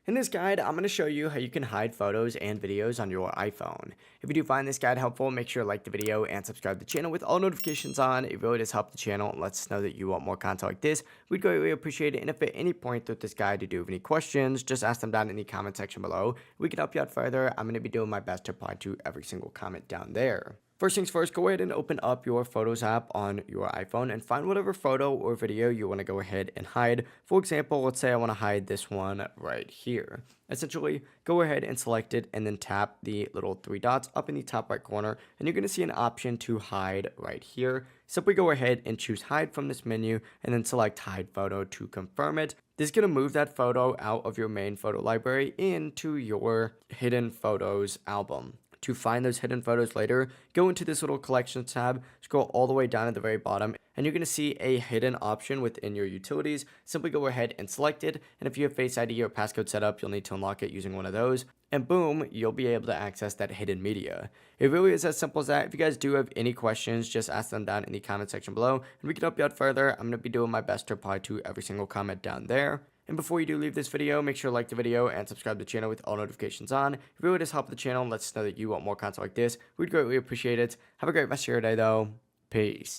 In this guide, I'm going to show you how you can hide photos and videos on your iPhone. If you do find this guide helpful, make sure to like the video and subscribe to the channel with all notifications on. It really does help the channel and lets us know that you want more content like this. We'd greatly appreciate it. And if at any point throughout this guide you do have any questions, just ask them down in the comment section below. We can help you out further. I'm going to be doing my best to reply to every single comment down there. First things first, go ahead and open up your Photos app on your iPhone and find whatever photo or video you want to go ahead and hide. For example, let's say I want to hide this one right here. Essentially, go ahead and select it and then tap the little three dots up in the top right corner and you're going to see an option to hide right here. Simply go ahead and choose hide from this menu and then select hide photo to confirm it. This is going to move that photo out of your main photo library into your hidden photos album. To find those hidden photos later, go into this little collections tab, scroll all the way down at the very bottom, and you're going to see a hidden option within your utilities. Simply go ahead and select it, and if you have Face ID or passcode set up, you'll need to unlock it using one of those, and boom, you'll be able to access that hidden media. It really is as simple as that. If you guys do have any questions, just ask them down in the comment section below, and we can help you out further. I'm going to be doing my best to reply to every single comment down there. And before you do leave this video, make sure to like the video and subscribe to the channel with all notifications on. It really does help the channel and lets us know that you want more content like this. We'd greatly appreciate it. Have a great rest of your day though. Peace.